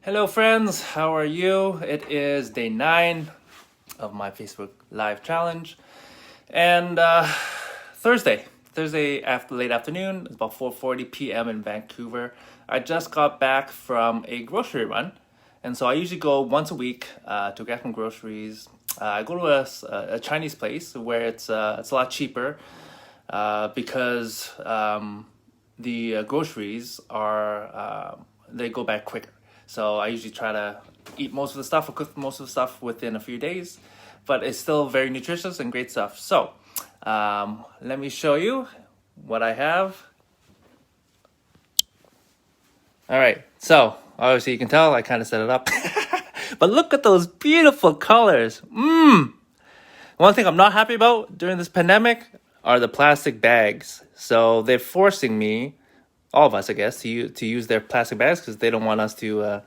Hello, friends. How are you? It is day 9 of my Facebook Live challenge, and Thursday after late afternoon. It's about 4:40 p.m. in Vancouver. I just got back from a grocery run, and so I usually go once a week to get some groceries. I go to a Chinese place where it's a lot cheaper because the groceries are they go back quicker. So I usually try to eat most of the stuff or cook most of the stuff within a few days, but it's still very nutritious and great stuff. So let me show you what I have. All right, so obviously you can tell I kind of set it up, but look at those beautiful colors. One thing I'm not happy about during this pandemic are the plastic bags. So they're forcing me, all of us, I guess, to use their plastic bags because they don't want us to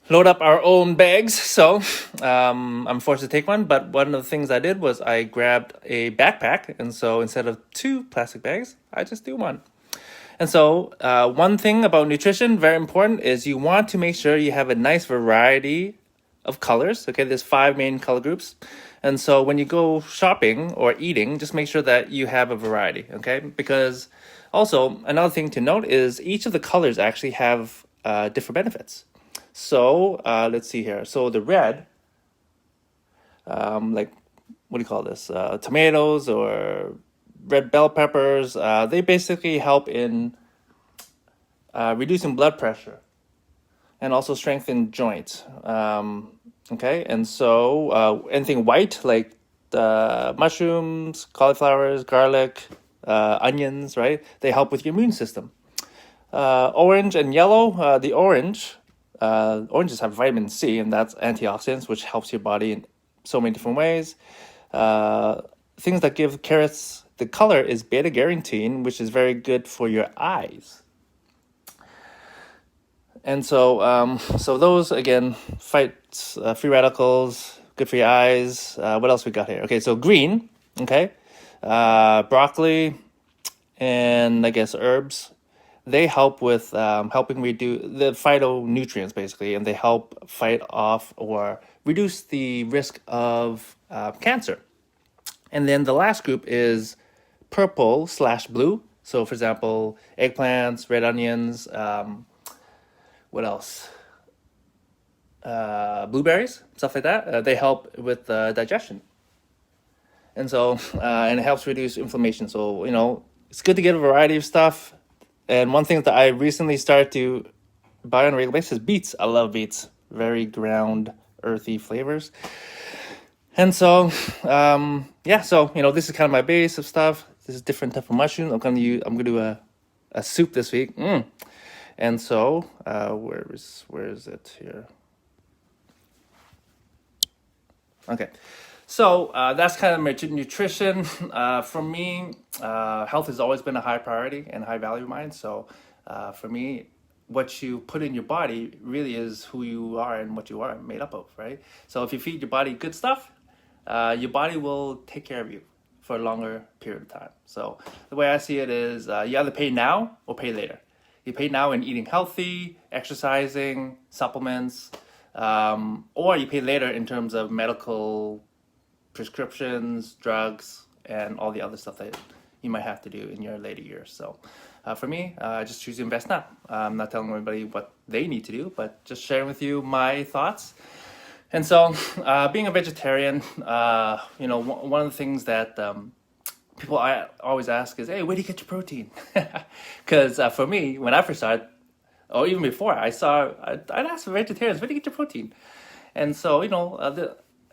load up our own bags. So I'm forced to take one. But one of the things I did was I grabbed a backpack, and so instead of 2 plastic bags, I just do one. And so one thing about nutrition, very important, is you want to make sure you have a nice variety of colors. Okay, there's 5 main color groups. And so when you go shopping or eating, just make sure that you have a variety, okay? Because also another thing to note is each of the colors actually have different benefits. So let's see here. So the red, like, what do you call this? Tomatoes or red bell peppers, they basically help in reducing blood pressure and also strengthen joints. Okay, and so anything white like mushrooms, cauliflowers, garlic, onions, right? They help with your immune system. Orange and yellow, the oranges have vitamin C, and that's antioxidants, which helps your body in so many different ways. Things that give carrots the color is beta carotene, which is very good for your eyes. And so, so those again fights free radicals, good for your eyes. What else we got here? Okay, so green, okay, broccoli, and I guess herbs. They help with helping reduce the phytonutrients basically, and they help fight off or reduce the risk of cancer. And then the last group is purple/blue. So, for example, eggplants, red onions. What else? Blueberries, stuff like that. They help with digestion, and so and it helps reduce inflammation. So it's good to get a variety of stuff. And one thing that I recently started to buy on a regular basis is beets. I love beets, very ground, earthy flavors. And so yeah, so this is kind of my base of stuff. This is different type of mushroom. I'm gonna do a soup this week. And so, where is it here? Okay, so that's kind of nutrition. For me, health has always been a high priority and high value of mine. So for me, what you put in your body really is who you are and what you are made up of, right? So if you feed your body good stuff, your body will take care of you for a longer period of time. So the way I see it is you either pay now or pay later. You pay now in eating healthy, exercising, supplements, or you pay later in terms of medical prescriptions, drugs, and all the other stuff that you might have to do in your later years. So for me, I just choose to invest now. I'm not telling everybody what they need to do, but just sharing with you my thoughts. And so being a vegetarian, one of the things that people I always ask is, hey, where do you get your protein? Because for me, when I first started, or even before, I'd ask vegetarians, where do you get your protein? And so,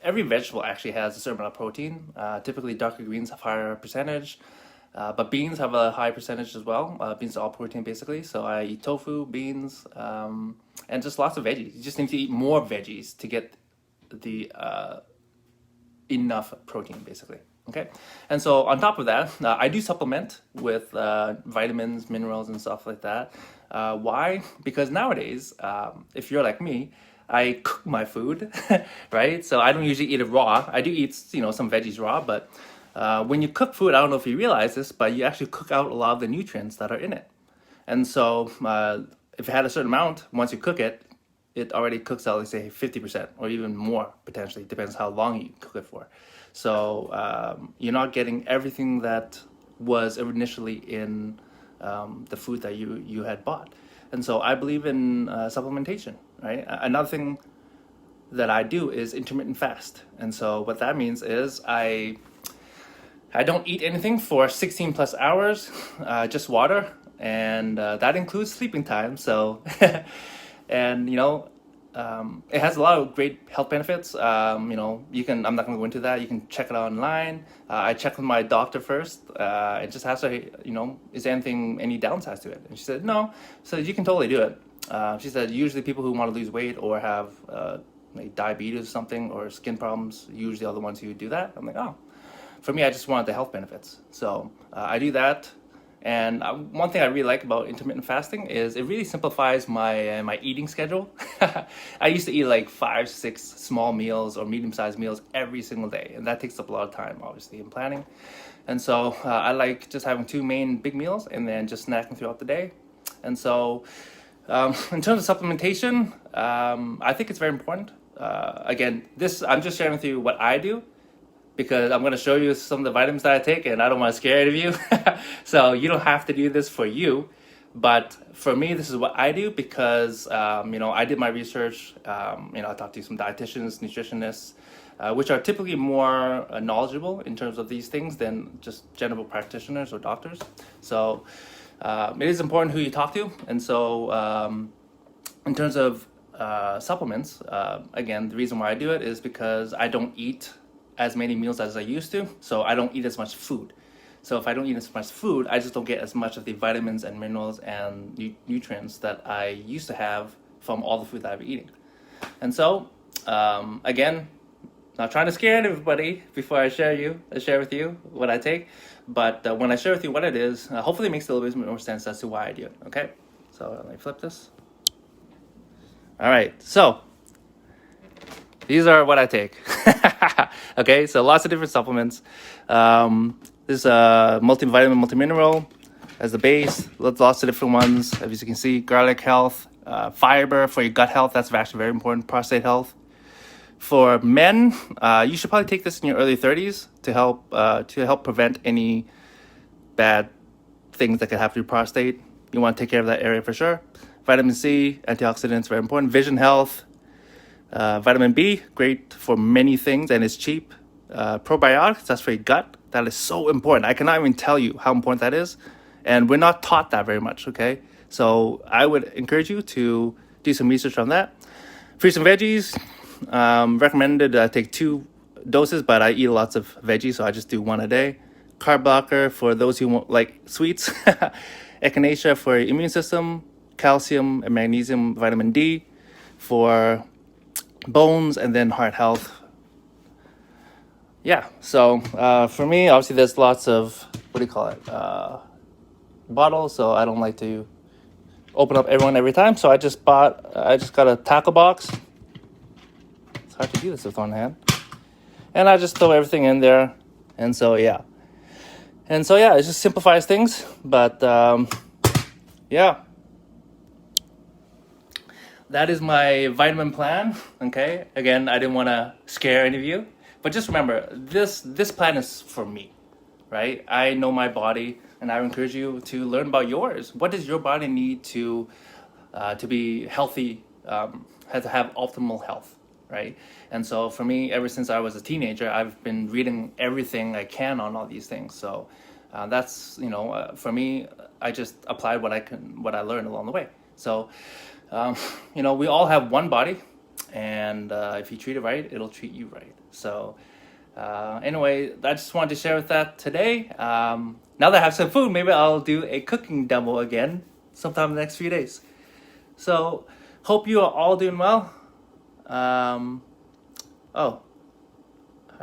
every vegetable actually has a certain amount of protein. Typically, darker greens have higher percentage, but beans have a high percentage as well. Beans are all protein, basically. So I eat tofu, beans, and just lots of veggies. You just need to eat more veggies to get the enough protein, basically. Okay, and so on top of that, I do supplement with vitamins, minerals, and stuff like that. Why? Because nowadays, if you're like me, I cook my food, right? So I don't usually eat it raw. I do eat, some veggies raw, but when you cook food, I don't know if you realize this, but you actually cook out a lot of the nutrients that are in it. And so if you had a certain amount, once you cook it, it already cooks out, let's say 50% or even more potentially, depends how long you cook it for. So you're not getting everything that was initially in the food that you had bought. And so I believe in supplementation, right? Another thing that I do is intermittent fast. And so what that means is I don't eat anything for 16 plus hours, just water, and that includes sleeping time. So, and it has a lot of great health benefits. You can. I'm not going to go into that. You can check it out online. I checked with my doctor first, and just asked her, is there any downsides to it? And she said no. So you can totally do it. She said usually people who want to lose weight or have like diabetes or something or skin problems usually are the ones who do that. I'm like, oh. For me, I just wanted the health benefits. So I do that. And one thing I really like about intermittent fasting is it really simplifies my eating schedule. I used to eat like 5, 6 small meals or medium-sized meals every single day. And that takes up a lot of time, obviously, in planning. And so I like just having 2 main big meals and then just snacking throughout the day. And so in terms of supplementation, I think it's very important. Again, I'm just sharing with you what I do, because I'm going to show you some of the vitamins that I take, and I don't want to scare any of you. So you don't have to do this for you. But for me, this is what I do because, I did my research. I talked to some dietitians, nutritionists, which are typically more knowledgeable in terms of these things than just general practitioners or doctors. So it is important who you talk to. And so in terms of supplements, again, the reason why I do it is because I don't eat as many meals as I used to, so I don't eat as much food. So if I don't eat as much food, I just don't get as much of the vitamins and minerals and nutrients that I used to have from all the food that I've been eating. And so, again, not trying to scare everybody before I share with you what I take, but when I share with you what it is, hopefully it makes a little bit more sense as to why I do it, okay? So let me flip this. All right, so these are what I take. Okay, so lots of different supplements. This is a multivitamin, multimineral as the base. Lots of different ones. As you can see, garlic health, fiber for your gut health. That's actually very important. Prostate health. For men, you should probably take this in your early 30s to help prevent any bad things that could happen to your prostate. You want to take care of that area for sure. Vitamin C, antioxidants, very important. Vision health. Vitamin B, great for many things and it's cheap. Probiotics, that's for your gut. That is so important. I cannot even tell you how important that is. And we're not taught that very much, okay? So I would encourage you to do some research on that. Fruits and veggies, recommended I take 2 doses, but I eat lots of veggies, so I just do 1 a day. Carb blocker for those who want, like sweets. Echinacea for your immune system. Calcium and magnesium, vitamin D for bones, and then heart health. Yeah, so for me, obviously there's lots of, bottles, so I don't like to open up everyone every time. So I just got a tackle box. It's hard to do this with one hand. And I just throw everything in there. And so, yeah, it just simplifies things. But, that is my vitamin plan, okay? Again, I didn't want to scare any of you. But just remember, this plan is for me, right? I know my body, and I encourage you to learn about yours. What does your body need to be healthy, to have optimal health, right? And so for me, ever since I was a teenager, I've been reading everything I can on all these things. So that's, for me, I just applied what I learned along the way. So, we all have one body, and if you treat it right, it'll treat you right. So anyway, I just wanted to share with that today. Now that I have some food, maybe I'll do a cooking demo again sometime in the next few days. So hope you are all doing well. How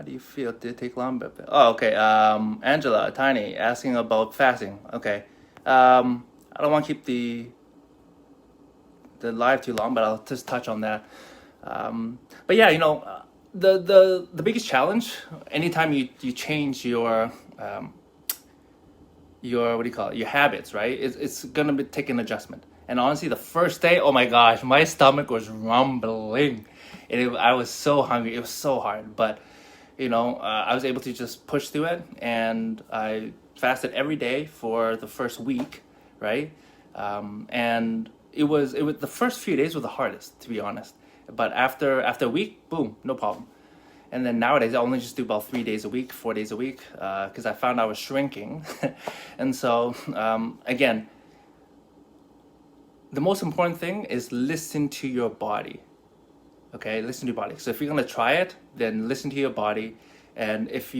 do you feel? Did it take long? Oh, okay. Angela, Tiny, asking about fasting. Okay. I don't want to keep the live too long, but I'll just touch on that. But yeah, the biggest challenge anytime you change your your habits, right? It's gonna take an adjustment, And honestly, the first day, oh my gosh, my stomach was rumbling. I was so hungry. It was so hard. But, I was able to just push through it. And I fasted every day for the first week, right? And it was the first few days were the hardest, to be honest. But after a week, boom, no problem. And then nowadays, I only just do about 3 days a week, 4 days a week, because I found I was shrinking. And so, again, the most important thing is listen to your body. Okay, listen to your body. So if you're gonna try it, then listen to your body. And if if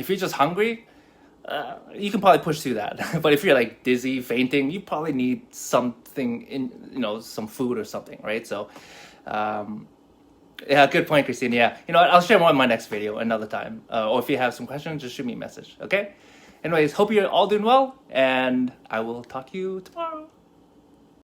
you're just hungry, you can probably push through that. But if you're like dizzy, fainting, you probably need something some food or something, right? So, yeah, good point, Christine. Yeah, what? I'll share more in my next video another time. Or if you have some questions, just shoot me a message. Okay. Anyways, hope you're all doing well, and I will talk to you tomorrow.